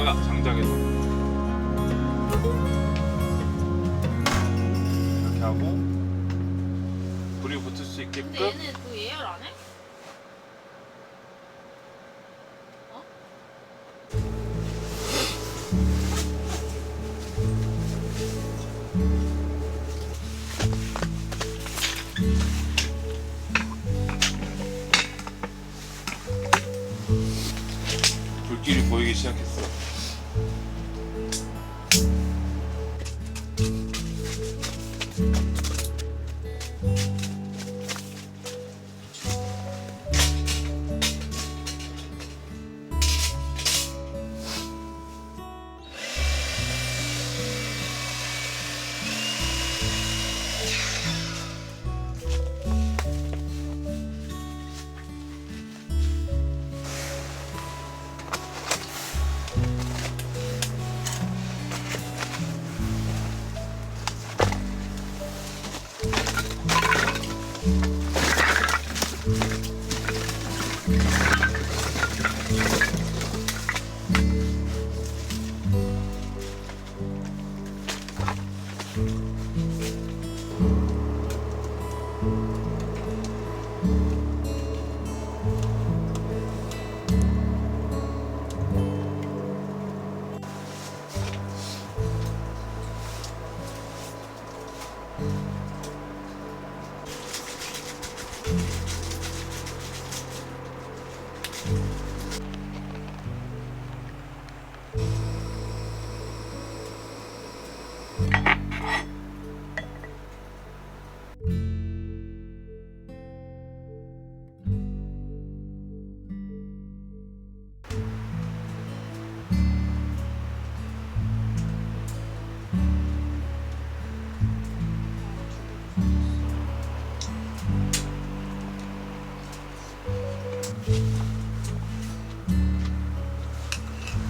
거야 장작에서. 이렇게 하고 불이 붙을 수 있게끔. 근데 얘는 그 예열 안 해? 어? 불길이 보이기 시작했어.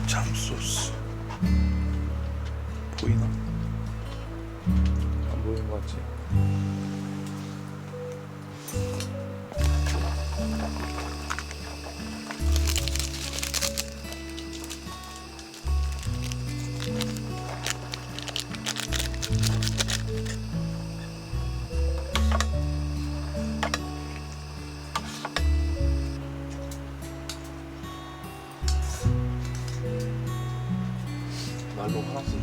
참소스 보이나? 안 보이는 것 같지? 말로 하나 써줘.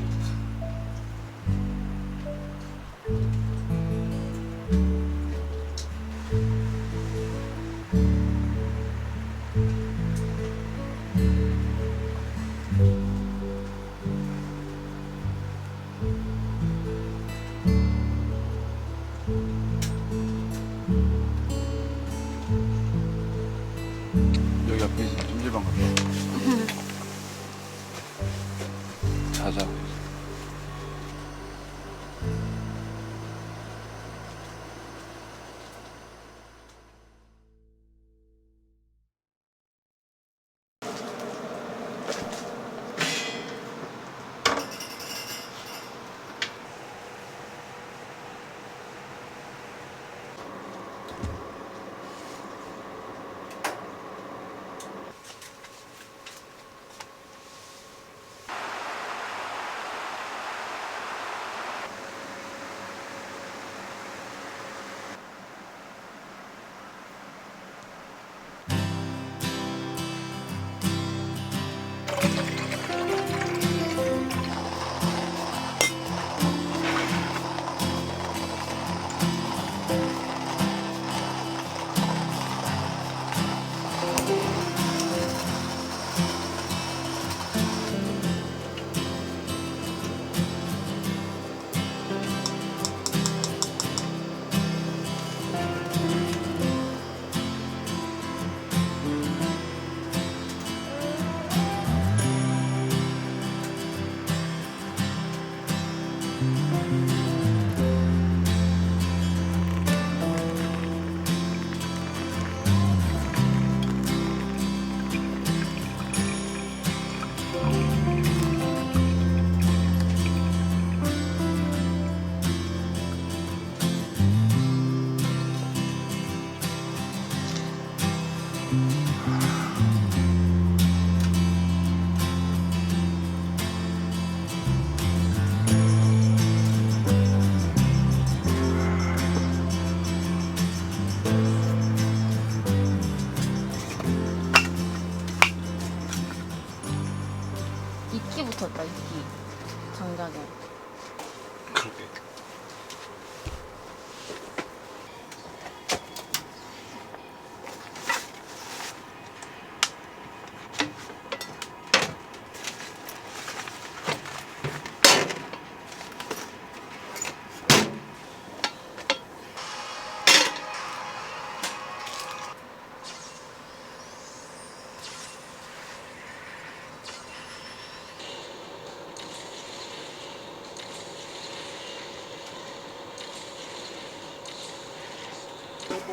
그리고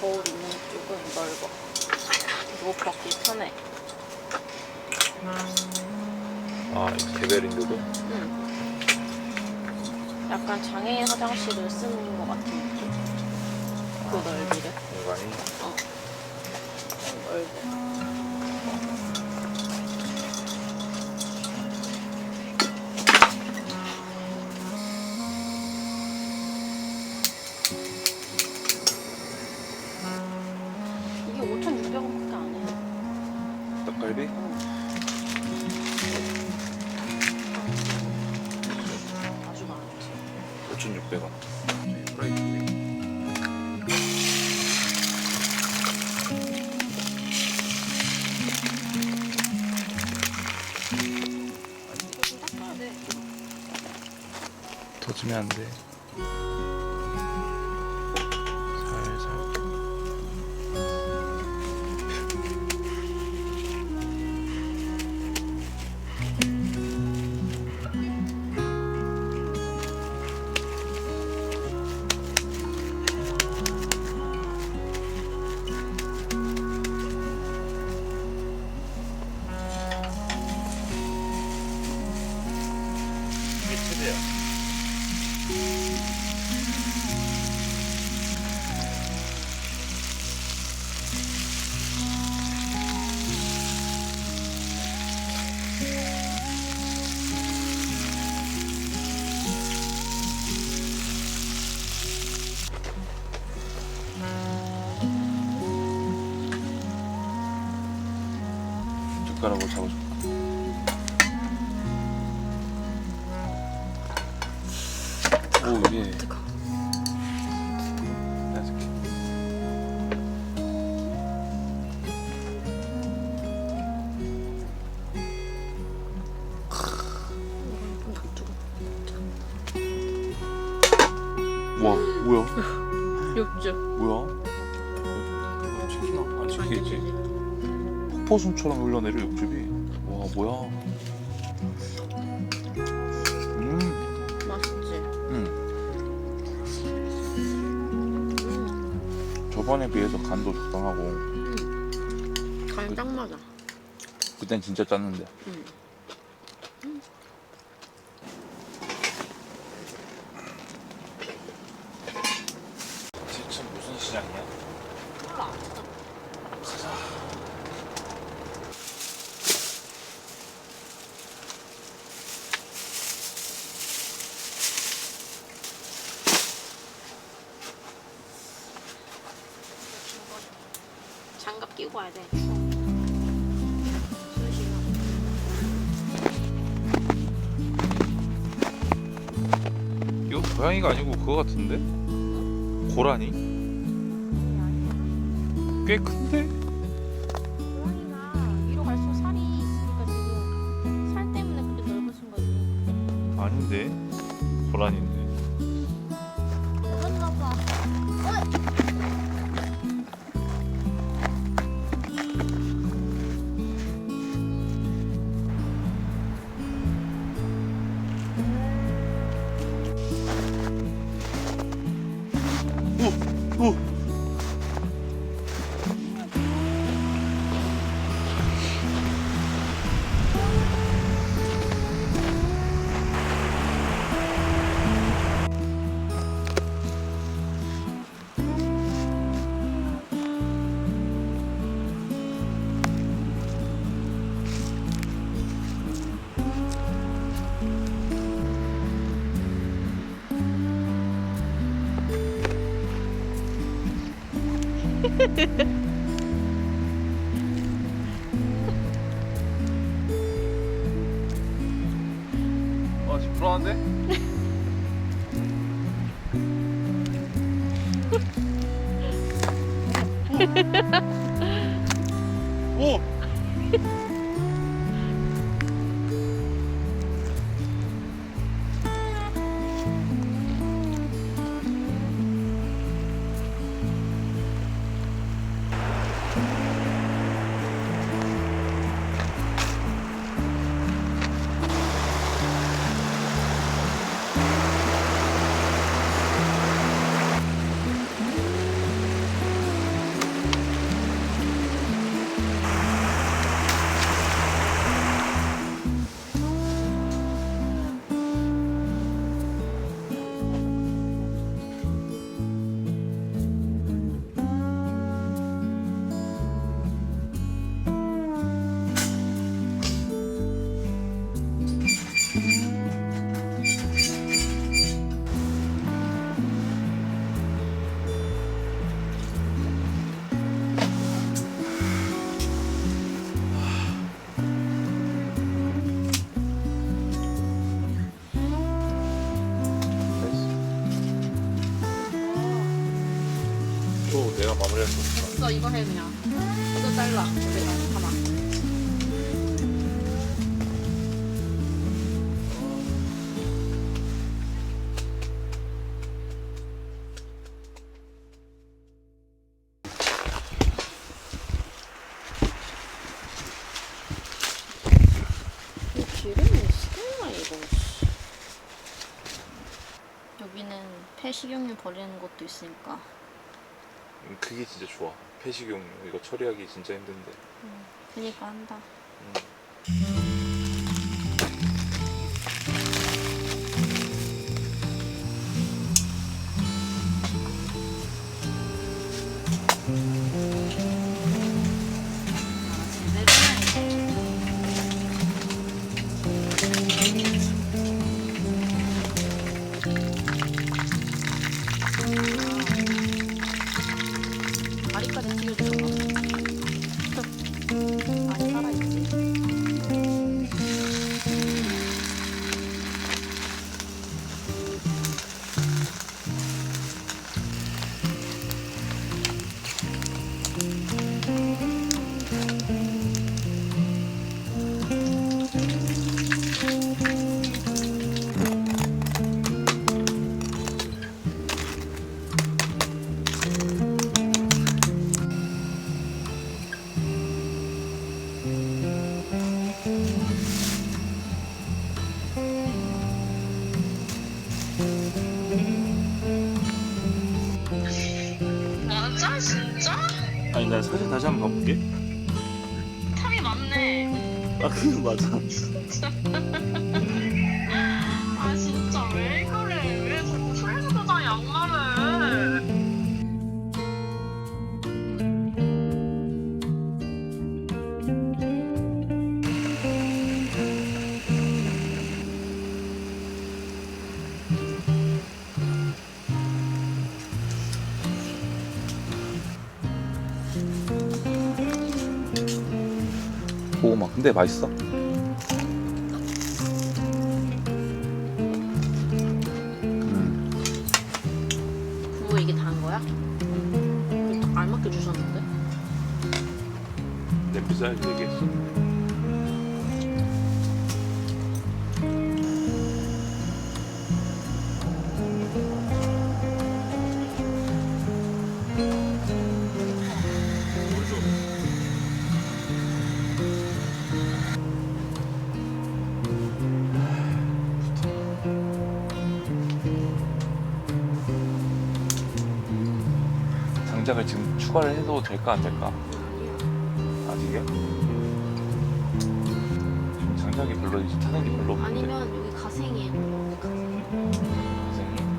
거울 있는 쪽은 넓어. 누워 벗기 편해. 아, 이거 개별인데도? 응. 약간 장애인 화장실을 쓰는 것 같은 느낌. 그 넓이를. 공간이. 넓어. 이게 5,600원밖에 안 해. 닭갈비? 아주 많지. 5,600원. 프라이팬. 이거 좀 닦아야 돼. 더 주면 안 돼. 살살. 이게 최대야. 젓가락으로 잡아줄까? 오, 이게. 따뜻해. 와, 뭐야? 육즙. 뭐야? 치키나? 안 치키지. 폭포수처럼 흘러내려 육즙이. 와, 뭐야? 맛있지? 저번에 비해서 간도 적당하고. 간 딱 맞아. 그땐 진짜 짰는데. 지금 무슨 시장이야? 몰라. 가자. 장갑 끼고 와야 돼. 이거 고양이가 아니고 그거 같은데? 고라니? 꽤 큰데? 고양이가 위로 갈수록 살이 있으니까 지금 살 때문에 그렇게 넓어진 거지. 아닌데? 고라니인데. 넓었나 봐. 오! 지금 불안한데? 오! 또 내가 마무리할 수 없어. 없어, 이거 해 그냥. 이거 잘라. 내가 가만. 이 기름이 있었나 이거. 여기는 폐식용유 버리는 것도 있으니까. 그게 진짜 좋아. 폐식용 이거 처리하기 진짜 힘든데. 그니까 한다. 다리까지 튀겨주는 거. 많이 살아있지. 맞아? 진짜? 아니 난 사진 다시 한번 봐볼게. 탐이 많네. 아 그건 맞아. 아 진짜 왜 그래? 왜 자꾸 프레스도다 양말을? 고구마 근데 맛있어. 그거 이게 단 거야? 딱 알맞게 주셨는데? 냄비 사이즈 얘기했어. 장작을 지금 추가를 해도 될까 안 될까? 아직이야? 지금 장작이 별로 이제 타는 게 별로 없는데. 아니면 여기 가생이에 넣어. 가생. 선생님.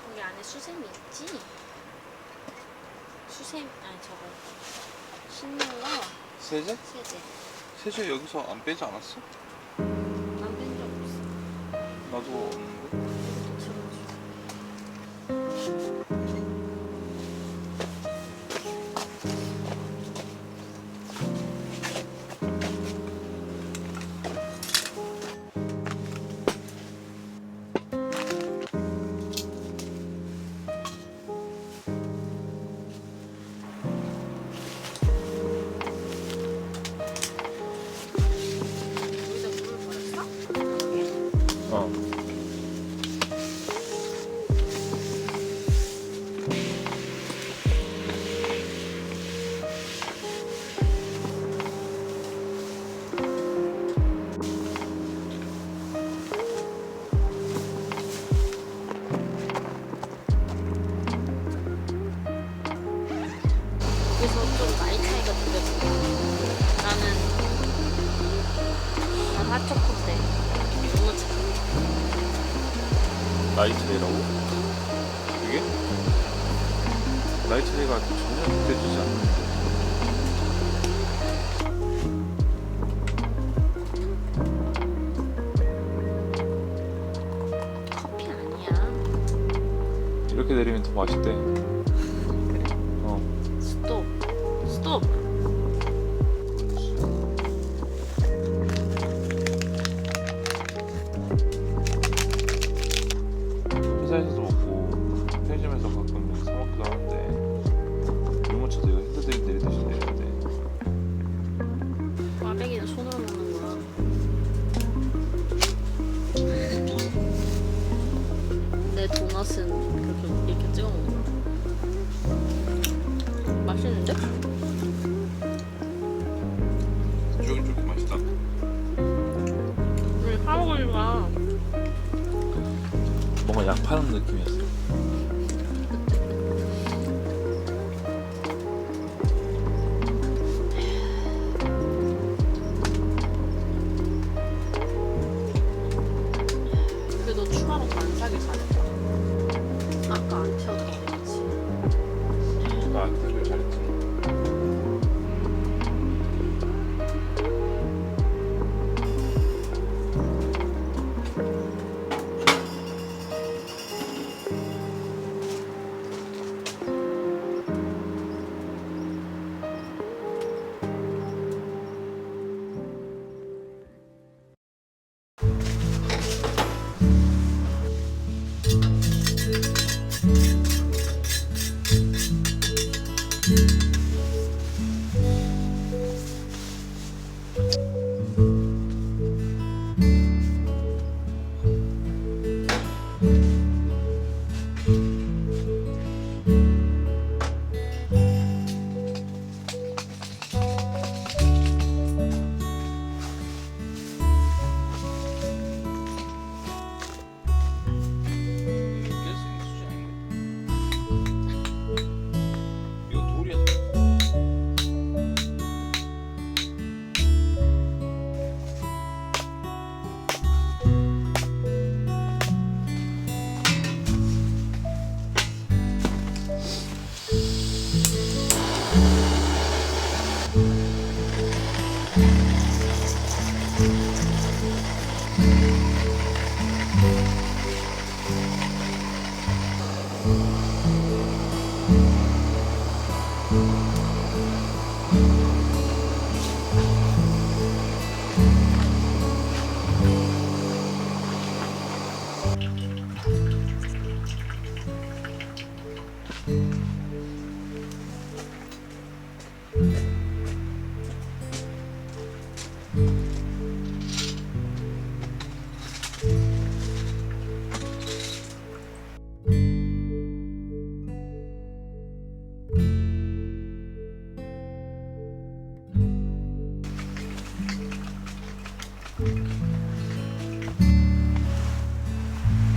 여기 안에 수세미 있지? 수세미 아니 저거 신물러 세제? 세제. 세제 여기서 안 빼지 않았어? 난 뺀 적 없어. 나도 없는데. 이것도 들어줘. 여기다 물을 버렸어? 어. 여기서 좀 나이 차이가 느껴진다. 난 핫초코인데 너무 차. 나이 차이라고? 이게? 나이 차이가 전혀 느껴지지 않는데. 커피 아니야. 이렇게 내리면 더 맛있대. 어. 스톱. 스톱. 회사에서도 먹고 편의점에서 가끔 사 먹기도 하는데 물 묻혀서 이거 핸드드립 내리듯이 내려야 돼. 꽈배기는 손으로 먹는 거야. 내 도넛은 그렇게 이렇게 찍어 먹는 거야. 맛있는데? 쫄깃쫄깃 맛있다. 우리 사 먹으니까 뭔가 약 파는 느낌이었어. 그래도 추가로 안 사길 잘했다. 아까 안 태웠던 거지. 나 되게 잘했지.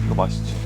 이거 맛있지?